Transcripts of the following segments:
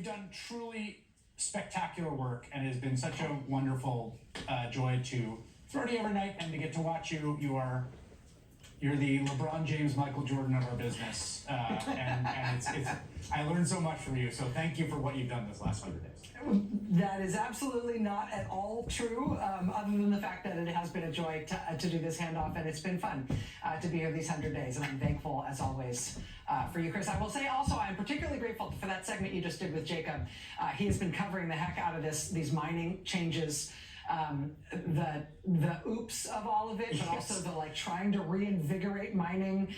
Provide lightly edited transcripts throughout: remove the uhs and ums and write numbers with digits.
done truly spectacular work, and it has been such a wonderful joy to throw to you every night and to get to watch you. You're the LeBron James, Michael Jordan of our business, and it's I learned so much from you. So thank you for what you've done this last 100 days. That is absolutely not at all true, other than the fact that it has been a joy to do this handoff, and it's been fun to be here these 100 days, and I'm thankful, as always, for you, Chris. I will say also I'm particularly grateful for that segment you just did with Jacob. He has been covering the heck out of these mining changes, the oops of all of it, but yes. also the trying to reinvigorate mining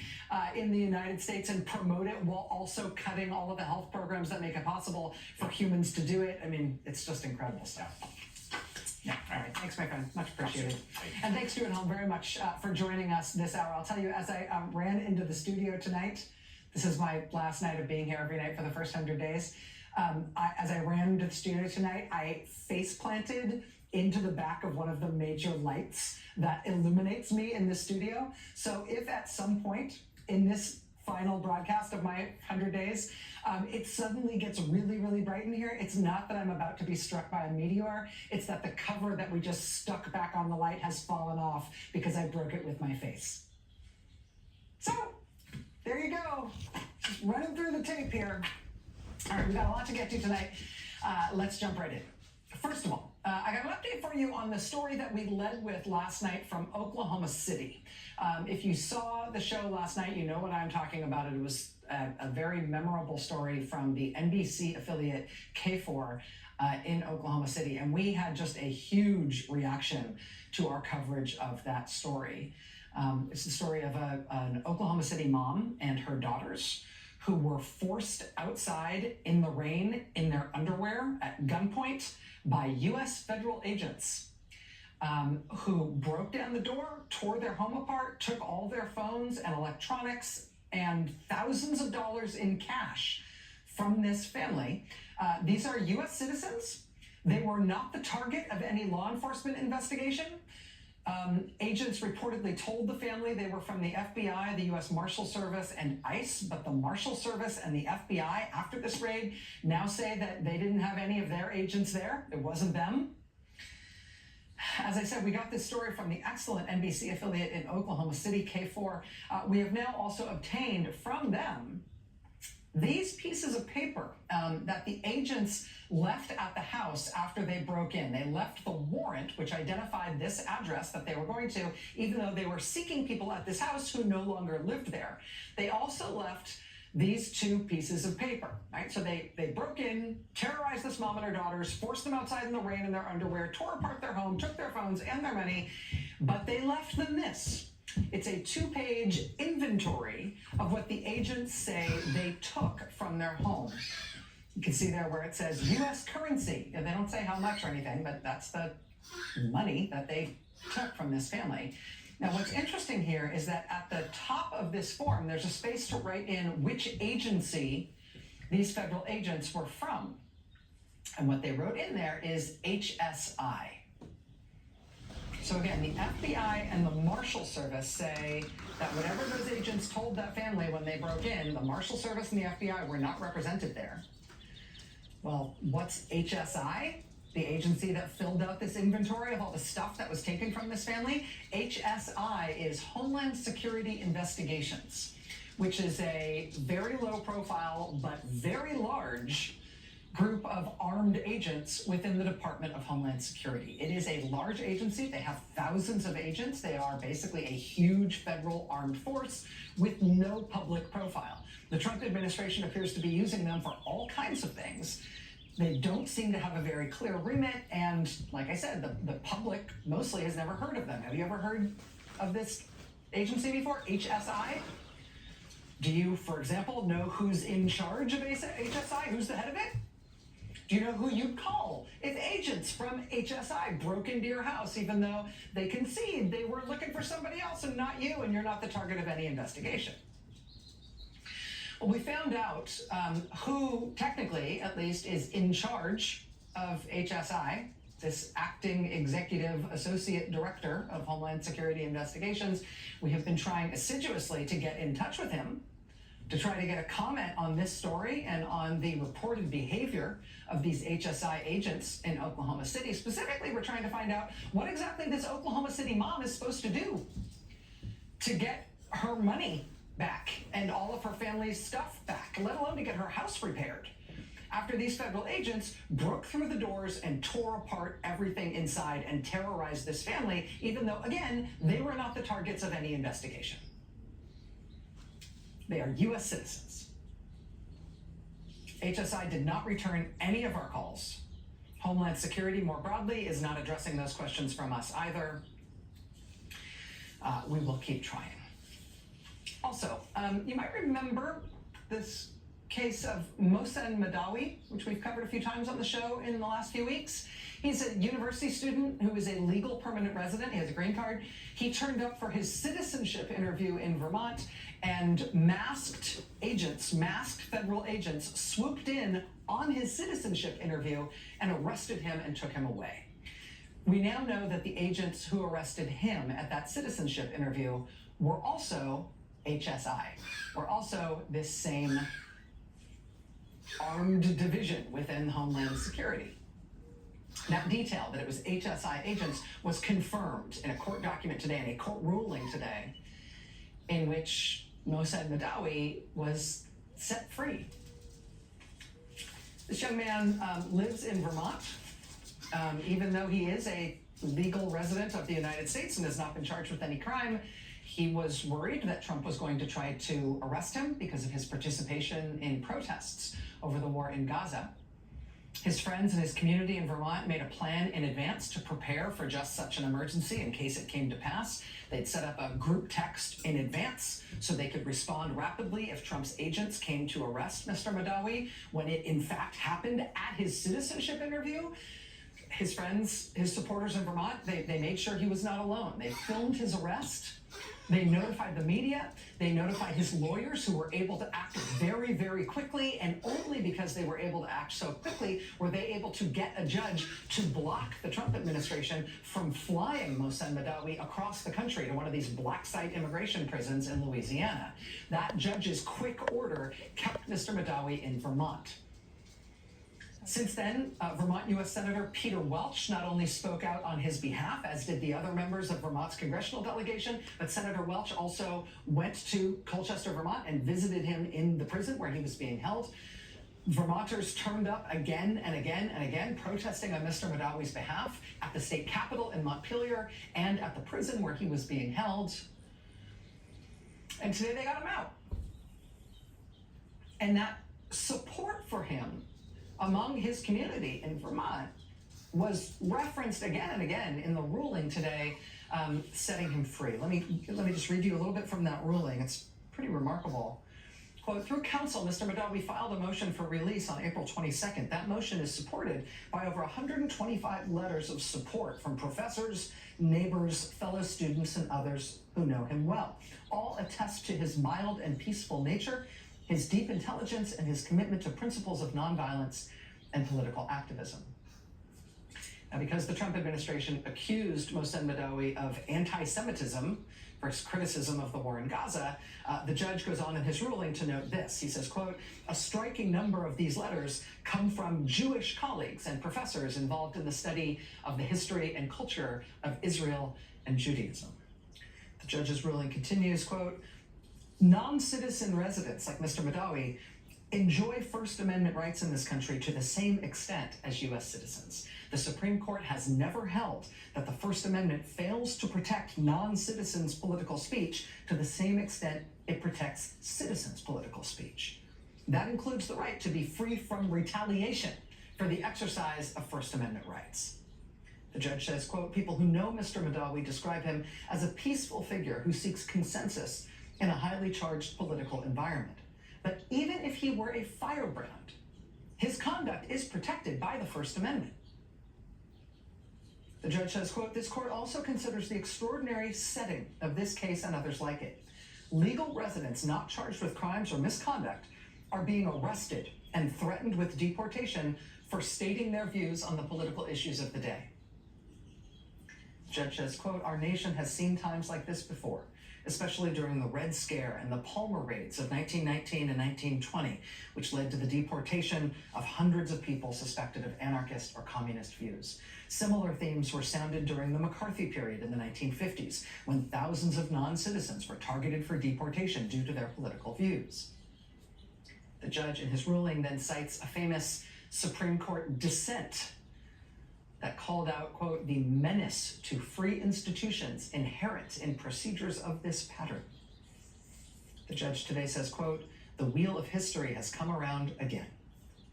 in the United States and promote it while also cutting all of the health programs that make it possible for humans to do it. I mean, it's just incredible stuff. Yeah, all right. Thanks, my friend. Much appreciated. And thanks to you at home very much for joining us this hour. I'll tell you, as I ran into the studio tonight, this is my last night of being here every night for the first 100 days. As I ran into the studio tonight, I face planted into the back of one of the major lights that illuminates me in the studio. So if at some point in this final broadcast of my 100 days, it suddenly gets really, really bright in here, it's not that I'm about to be struck by a meteor, it's that the cover that we just stuck back on the light has fallen off because I broke it with my face. So, there you go. Just running through the tape here. All right, we've got a lot to get to tonight. Let's jump right in. First of all, I got an update for you on the story that we led with last night from Oklahoma City. If you saw the show last night, you know what I'm talking about. It was a very memorable story from the NBC affiliate K4 in Oklahoma City. And we had just a huge reaction to our coverage of that story. It's the story of an Oklahoma City mom and her daughters who were forced outside in the rain in their underwear at gunpoint by U.S. federal agents who broke down the door, tore their home apart, took all their phones and electronics and thousands of dollars in cash from this family. These are U.S. citizens. They were not the target of any law enforcement investigation. Agents reportedly told the family they were from the FBI, the U.S. Marshal Service, and ICE, but the Marshal Service and the FBI, after this raid, now say that they didn't have any of their agents there. It wasn't them. As I said, we got this story from the excellent NBC affiliate in Oklahoma City, K4. We have now also obtained from them these pieces of paper that the agents left at the house after they broke in. They left the warrant, which identified this address that they were going to, even though they were seeking people at this house who no longer lived there. They also left these two pieces of paper, right? So they broke in, terrorized this mom and her daughters, forced them outside in the rain in their underwear, tore apart their home, took their phones and their money, but they left them this. It's a 2-page inventory of what the agents say they took from their home. You can see there where it says U.S. currency. They don't say how much or anything, but that's the money that they took from this family. Now, what's interesting here is that at the top of this form, there's a space to write in which agency these federal agents were from. And what they wrote in there is HSI. So again, the FBI and the Marshal Service say that whatever those agents told that family when they broke in, the Marshal Service and the FBI were not represented there. Well, what's HSI? The agency that filled out this inventory of all the stuff that was taken from this family? HSI is Homeland Security Investigations, which is a very low profile but very large group of armed agents within the Department of Homeland Security. It is a large agency. They have thousands of agents. They are basically a huge federal armed force with no public profile. The Trump administration appears to be using them for all kinds of things. They don't seem to have a very clear remit, and like I said, the public mostly has never heard of them. Have you ever heard of this agency before, HSI? Do you, for example, know who's in charge of HSI? Who's the head of it? Do you know who you'd call if agents from HSI broke into your house, even though they concede they were looking for somebody else and not you, and you're not the target of any investigation? Well, we found out who, technically, at least, is in charge of HSI, this acting executive associate director of Homeland Security Investigations. We have been trying assiduously to get in touch with him, to try to get a comment on this story and on the reported behavior of these HSI agents in Oklahoma City. Specifically, we're trying to find out what exactly this Oklahoma City mom is supposed to do to get her money back and all of her family's stuff back, let alone to get her house repaired, after these federal agents broke through the doors and tore apart everything inside and terrorized this family, even though, again, they were not the targets of any investigation. They are U.S. citizens. HSI did not return any of our calls. Homeland Security, more broadly, is not addressing those questions from us either. We will keep trying. Also, you might remember this case of Mohsen Maddow, which we've covered a few times on the show in the last few weeks. He's a university student who is a legal permanent resident. He has a green card. He turned up for his citizenship interview in Vermont, and masked federal agents swooped in on his citizenship interview and arrested him and took him away. We now know that the agents who arrested him at that citizenship interview were also HSI, were also this same armed division within Homeland Security. That detail, that it was HSI agents, was confirmed in a court document today, in a court ruling today, in which Mohsen Maddow was set free. This young man lives in Vermont, even though he is a legal resident of the United States and has not been charged with any crime. He was worried that Trump was going to try to arrest him because of his participation in protests over the war in Gaza. His friends and his community in Vermont made a plan in advance to prepare for just such an emergency in case it came to pass. They'd set up a group text in advance so they could respond rapidly if Trump's agents came to arrest Mr. Maddow. When it in fact happened at his citizenship interview, his friends, his supporters in Vermont, they made sure he was not alone. They filmed his arrest. They notified the media. They notified his lawyers, who were able to act very, very quickly, and only because they were able to act so quickly were they able to get a judge to block the Trump administration from flying Mohsen Maddow across the country to one of these black site immigration prisons in Louisiana. That judge's quick order kept Mr. Maddow in Vermont. Since then, Vermont U.S. Senator Peter Welch not only spoke out on his behalf, as did the other members of Vermont's congressional delegation, but Senator Welch also went to Colchester, Vermont, and visited him in the prison where he was being held. Vermonters turned up again and again and again, protesting on Mr. Maddow's behalf at the state capitol in Montpelier and at the prison where he was being held. And today they got him out. And that support for him among his community in Vermont was referenced again and again in the ruling today, setting him free. Let me just read you a little bit from that ruling. It's pretty remarkable. Quote, through counsel, Mr. Maddow filed a motion for release on April 22nd. That motion is supported by over 125 letters of support from professors, neighbors, fellow students, and others who know him well. All attest to his mild and peaceful nature, his deep intelligence, and his commitment to principles of nonviolence and political activism. Now, because the Trump administration accused Mohsen Maddow of anti-Semitism for his criticism of the war in Gaza, the judge goes on in his ruling to note this. He says, quote, a striking number of these letters come from Jewish colleagues and professors involved in the study of the history and culture of Israel and Judaism. The judge's ruling continues, quote, non-citizen residents like Mr. Maddow enjoy First Amendment rights in this country to the same extent as U.S. citizens. The Supreme Court has never held that the First Amendment fails to protect non-citizens' political speech to the same extent it protects citizens' political speech. That includes the right to be free from retaliation for the exercise of First Amendment rights. The judge says, quote, people who know Mr. Maddow describe him as a peaceful figure who seeks consensus in a highly charged political environment. But even if he were a firebrand, his conduct is protected by the First Amendment. The judge says, quote, this court also considers the extraordinary setting of this case and others like it. Legal residents not charged with crimes or misconduct are being arrested and threatened with deportation for stating their views on the political issues of the day. The judge says, quote, our nation has seen times like this before. especially during the Red Scare and the Palmer raids of 1919 and 1920, which led to the deportation of hundreds of people suspected of anarchist or communist views. Similar themes were sounded during the McCarthy period in the 1950s, when thousands of non-citizens were targeted for deportation due to their political views. The judge in his ruling then cites a famous Supreme Court dissent that called out, quote, the menace to free institutions inherent in procedures of this pattern. The judge today says, quote, the wheel of history has come around again,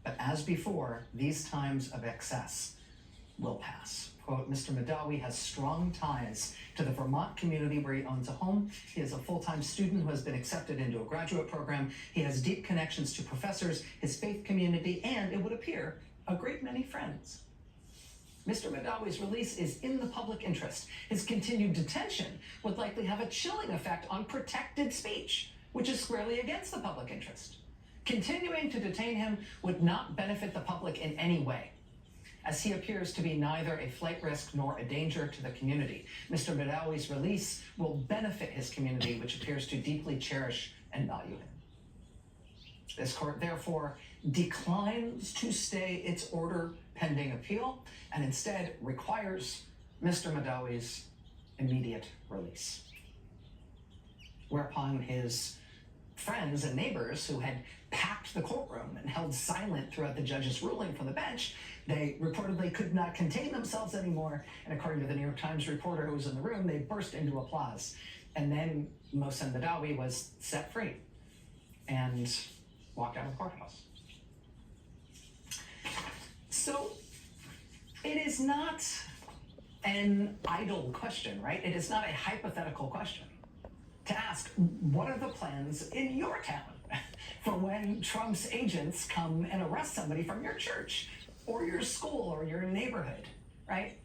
but as before, these times of excess will pass. Quote, Mr. Maddow has strong ties to the Vermont community where he owns a home. He is a full-time student who has been accepted into a graduate program. He has deep connections to professors, his faith community, and, it would appear, a great many friends. Mr. Maddowi's release is in the public interest. His continued detention would likely have a chilling effect on protected speech, which is squarely against the public interest. Continuing to detain him would not benefit the public in any way, as he appears to be neither a flight risk nor a danger to the community. Mr. Maddowi's release will benefit his community, which appears to deeply cherish and value him. This court, therefore, declines to stay its order pending appeal and instead requires Mr. Maddowi's immediate release. Whereupon his friends and neighbors who had packed the courtroom and held silent throughout the judge's ruling from the bench, they reportedly could not contain themselves anymore, and according to the New York Times reporter who was in the room, they burst into applause. And then Mohsen Maddowi was set free and walked out of the courthouse. So it is not an idle question, right? It is not a hypothetical question to ask, what are the plans in your town for when Trump's agents come and arrest somebody from your church or your school or your neighborhood, right?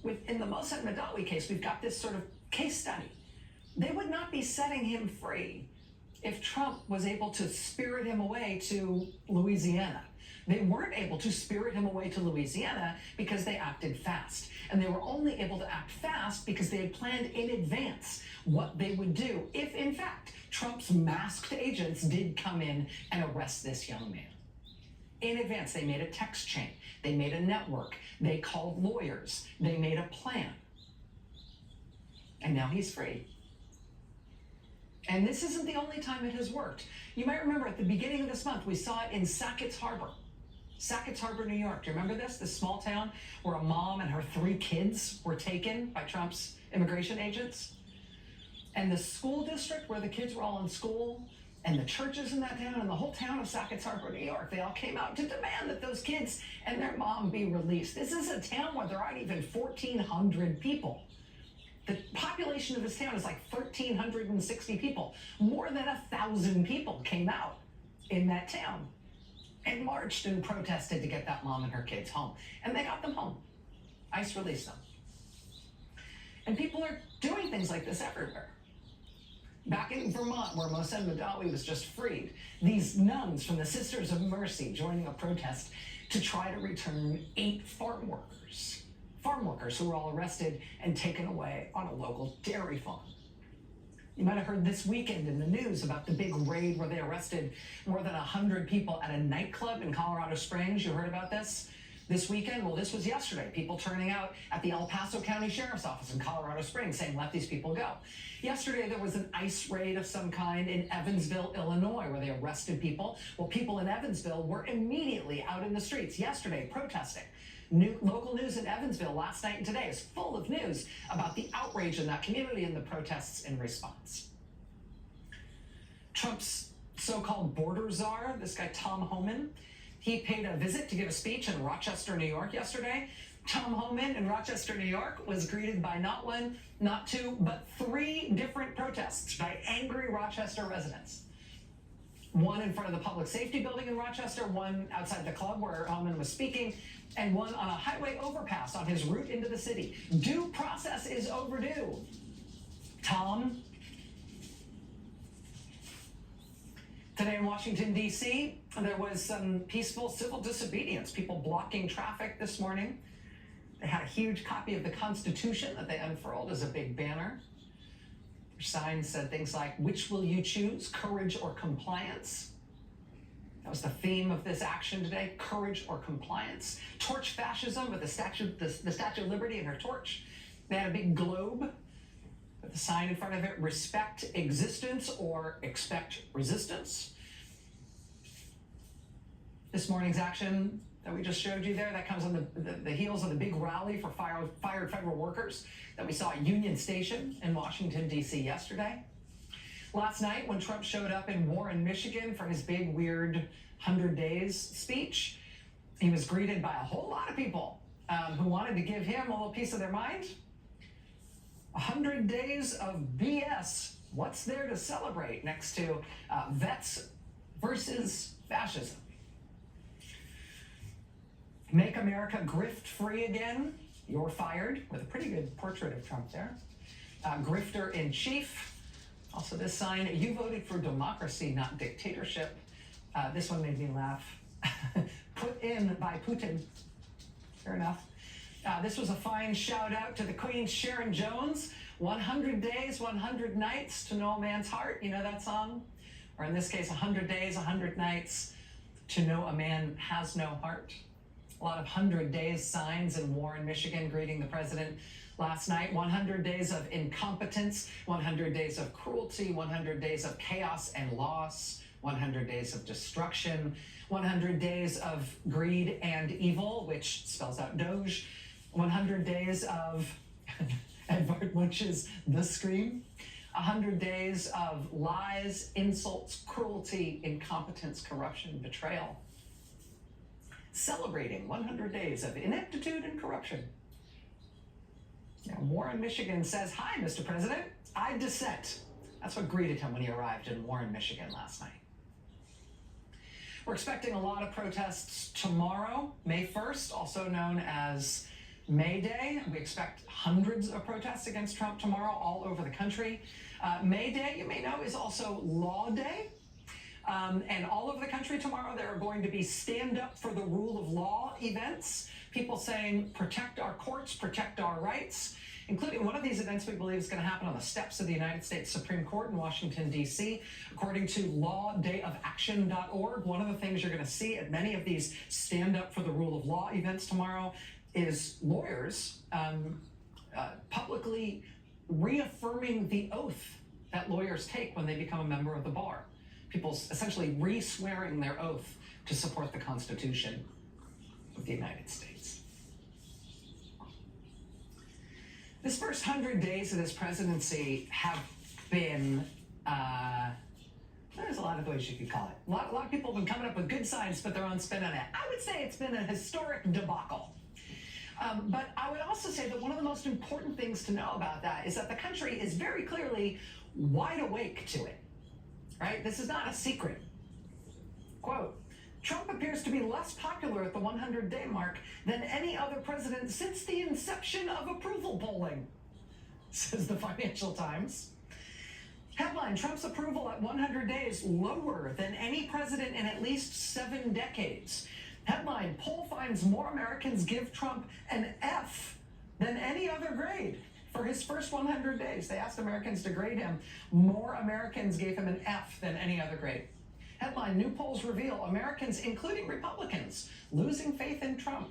In the Mohsen Maddowi case, we've got this sort of case study. They would not be setting him free if Trump was able to spirit him away to Louisiana. They weren't able to spirit him away to Louisiana because they acted fast. And they were only able to act fast because they had planned in advance what they would do if, in fact, Trump's masked agents did come in and arrest this young man. In advance, they made a text chain. They made a network. They called lawyers. They made a plan. And now he's free. And this isn't the only time it has worked. You might remember at the beginning of this month, we saw it in Sackett's Harbor. Sackett's Harbor, New York. Do you remember this? This small town where a mom and her 3 kids were taken by Trump's immigration agents. And the school district where the kids were all in school, and the churches in that town, and the whole town of Sackett's Harbor, New York, they all came out to demand that those kids and their mom be released. This is a town where there aren't even 1,400 people. The population of this town is like 1,360 people. More than 1,000 people came out in that town and marched and protested to get that mom and her kids home. And they got them home. ICE released them. And people are doing things like this everywhere. Back in Vermont, where Mohsen Maddowi was just freed, these nuns from the Sisters of Mercy joining a protest to try to return 8 farm workers who were all arrested and taken away on a local dairy farm. You might have heard this weekend in the news about the big raid where they arrested more than 100 people at a nightclub in Colorado Springs. You heard about this weekend? Well, this was yesterday. People turning out at the El Paso County Sheriff's Office in Colorado Springs saying, let these people go. Yesterday, there was an ICE raid of some kind in Evansville, Illinois, where they arrested people. Well, people in Evansville were immediately out in the streets yesterday protesting. Local news in Evansville last night and today is full of news about the outrage in that community and the protests in response. Trump's so-called border czar, this guy Tom Homan, he paid a visit to give a speech in Rochester, New York yesterday. Tom Homan in Rochester, New York was greeted by not 1, not 2, but 3 different protests by angry Rochester residents. One in front of the public safety building in Rochester, one outside the club where Homan was speaking, and one on a highway overpass on his route into the city. Due process is overdue. Tom. Today in Washington, D.C., there was some peaceful civil disobedience, people blocking traffic this morning. They had a huge copy of the Constitution that they unfurled as a big banner. Their signs said things like, "Which will you choose, courage or compliance?" That was the theme of this action today, courage or compliance. Torch fascism with the Statue of Liberty and her torch. They had a big globe with a sign in front of it, respect existence or expect resistance. This morning's action that we just showed you there, that comes on the heels of the big rally for fired federal workers that we saw at Union Station in Washington, D.C. yesterday. Last night, when Trump showed up in Warren, Michigan for his big, weird 100 days speech, he was greeted by a whole lot of people who wanted to give him a little piece of their mind. 100 days of BS. What's there to celebrate next to vets versus fascism? Make America grift-free again. You're fired, with a pretty good portrait of Trump there. Grifter in chief. Also this sign, you voted for democracy, not dictatorship. This one made me laugh. Put in by Putin. Fair enough. This was a fine shout out to the Queen, Sharon Jones. 100 days, 100 nights to know a man's heart. You know that song? Or in this case, 100 days, 100 nights to know a man has no heart. A lot of 100 days signs in Warren, Michigan, greeting the president last night. 100 days of incompetence, 100 days of cruelty, 100 days of chaos and loss, 100 days of destruction, 100 days of greed and evil, which spells out Doge, 100 days of Edvard Munch's The Scream, 100 days of lies, insults, cruelty, incompetence, corruption, betrayal. Celebrating 100 days of ineptitude and corruption. Now, Warren, Michigan says, "Hi, Mr. President, I dissent." That's what greeted him when he arrived in Warren, Michigan last night. We're expecting a lot of protests tomorrow, May 1st, also known as May Day. We expect hundreds of protests against Trump tomorrow all over the country. May Day, you may know, is also Law Day. And all over the country tomorrow, there are going to be stand up for the rule of law events. People saying, protect our courts, protect our rights, including one of these events we believe is going to happen on the steps of the United States Supreme Court in Washington, D.C. According to lawdayofaction.org, one of the things you're going to see at many of these stand up for the rule of law events tomorrow is lawyers publicly reaffirming the oath that lawyers take when they become a member of the bar. People essentially re-swearing their oath to support the Constitution of the United States. This first 100 days of this presidency have been, there's a lot of ways you could call it. A lot of people have been coming up with good signs, but their own spin on it. I would say it's been a historic debacle. But I would also say that one of the most important things to know about that is that the country is very clearly wide awake to it. Right? This is not a secret. Quote, Trump appears to be less popular at the 100-day mark than any other president since the inception of approval polling, says the Financial Times. Headline, Trump's approval at 100 days lower than any president in at least 7 decades. Headline, poll finds more Americans give Trump an F than any other grade. For his first 100 days, they asked Americans to grade him. More Americans gave him an F than any other grade. Headline, new polls reveal Americans, including Republicans, losing faith in Trump.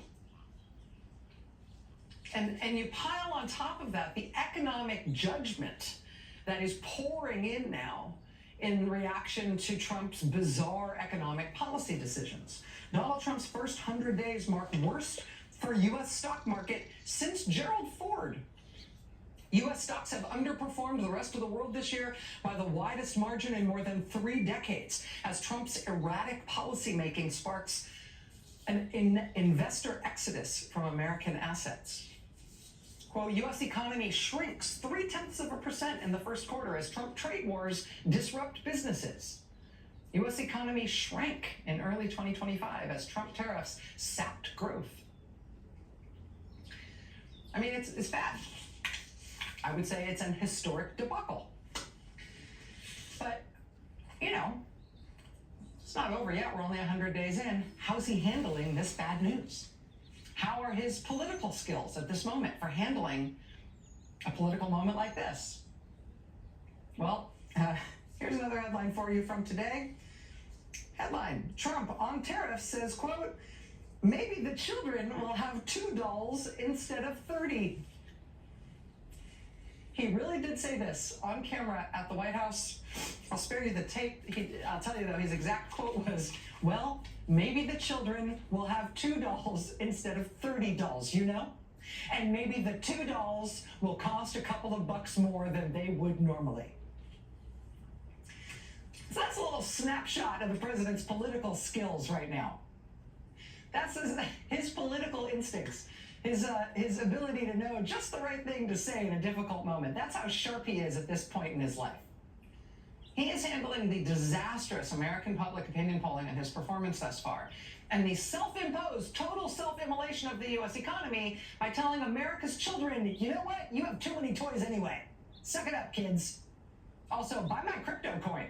And you pile on top of that the economic judgment that is pouring in now in reaction to Trump's bizarre economic policy decisions. Donald Trump's first 100 days marked worst for U.S. stock market since Gerald Ford. U.S. stocks have underperformed the rest of the world this year by the widest margin in more than 3 decades, as Trump's erratic policymaking sparks an investor exodus from American assets. Quote, U.S. economy shrinks 0.3% in the first quarter as Trump trade wars disrupt businesses. U.S. economy shrank in early 2025 as Trump tariffs sapped growth. I mean, it's bad. I would say it's an historic debacle. But, you know, it's not over yet. We're only 100 days in. How's he handling this bad news? How are his political skills at this moment for handling a political moment like this? Well, here's another headline for you from today. Headline, Trump on tariffs says, quote, maybe the children will have 2 dolls instead of 30. He really did say this on camera at the White House. I'll spare you the tape. I'll tell you though, his exact quote was, well, maybe the children will have 2 dolls instead of 30 dolls, you know? And maybe the 2 dolls will cost a couple of bucks more than they would normally. So that's a little snapshot of the president's political skills right now. That's his political instincts, his ability to know just the right thing to say in a difficult moment. That's how sharp he is at this point in his life. He is handling the disastrous American public opinion polling and his performance thus far, and the self-imposed total self-immolation of the U.S. economy by telling America's children, you know what, you have too many toys anyway. Suck it up, kids. Also, buy my crypto coin.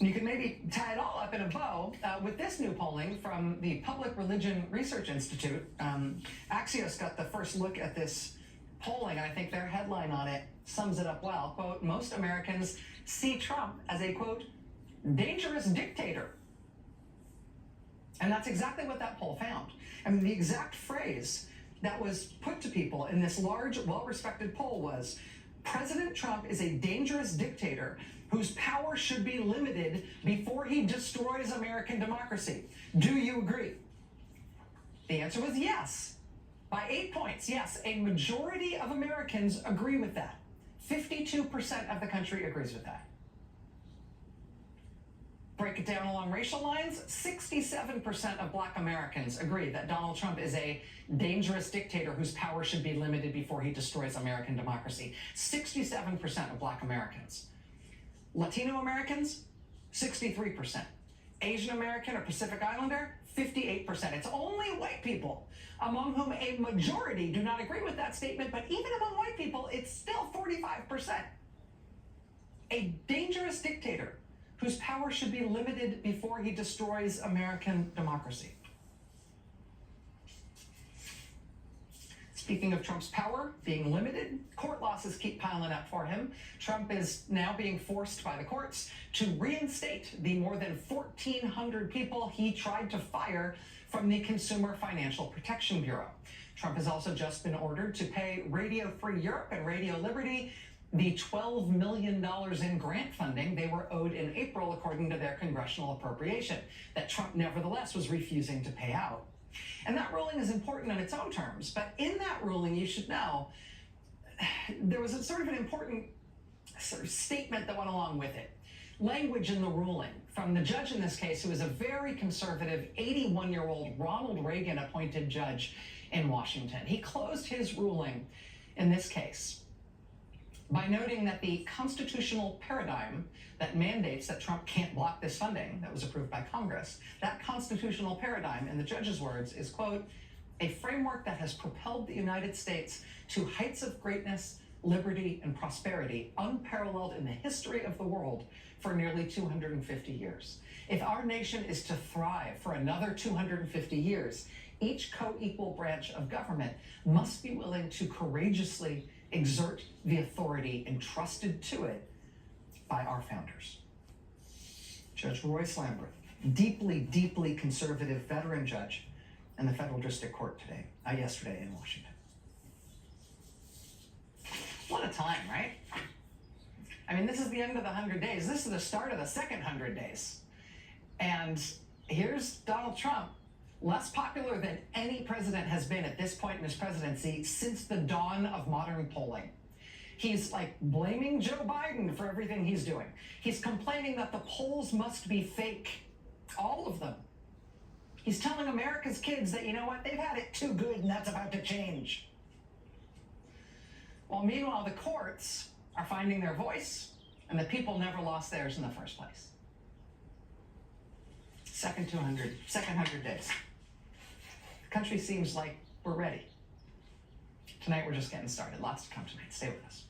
You can maybe tie it all up in a bow with this new polling from the Public Religion Research Institute. Axios got the first look at this polling, and I think their headline on it sums it up well. Quote, most Americans see Trump as a, quote, dangerous dictator. And that's exactly what that poll found. I mean, the exact phrase that was put to people in this large, well-respected poll was, President Trump is a dangerous dictator whose power should be limited before he destroys American democracy. Do you agree? The answer was yes. By 8 points, yes, a majority of Americans agree with that. 52% of the country agrees with that. Break it down along racial lines, 67% of Black Americans agree that Donald Trump is a dangerous dictator whose power should be limited before he destroys American democracy. 67% of Black Americans. Latino Americans, 63%. Asian American or Pacific Islander, 58%. It's only white people among whom a majority do not agree with that statement, but even among white people, it's still 45%. A dangerous dictator whose power should be limited before he destroys American democracy. Speaking of Trump's power being limited, court losses keep piling up for him. Trump is now being forced by the courts to reinstate the more than 1,400 people he tried to fire from the Consumer Financial Protection Bureau. Trump has also just been ordered to pay Radio Free Europe and Radio Liberty the $12 million in grant funding they were owed in April, according to their congressional appropriation, that Trump nevertheless was refusing to pay out. And that ruling is important in its own terms, but in that ruling, you should know, there was a sort of an important sort of statement that went along with it. Language in the ruling from the judge in this case, who is a very conservative 81-year-old Ronald Reagan appointed judge in Washington. He closed his ruling in this case by noting that the constitutional paradigm that mandates that Trump can't block this funding that was approved by Congress, that constitutional paradigm, in the judge's words, is, quote, a framework that has propelled the United States to heights of greatness, liberty, and prosperity unparalleled in the history of the world for nearly 250 years. If our nation is to thrive for another 250 years, each co-equal branch of government must be willing to courageously exert the authority entrusted to it by our founders. Judge Royce Lamberth, deeply, deeply conservative veteran judge in the Federal District Court yesterday in Washington. What a time, right? I mean, this is the end of the 100 days. This is the start of the second 100 days. And here's Donald Trump, less popular than any president has been at this point in his presidency since the dawn of modern polling. He's like blaming Joe Biden for everything he's doing. He's complaining that the polls must be fake, all of them. He's telling America's kids that, you know what, they've had it too good and that's about to change. While meanwhile, the courts are finding their voice and the people never lost theirs in the first place. Second 100 days. The country seems like we're ready. Tonight, we're just getting started. Lots to come tonight. Stay with us.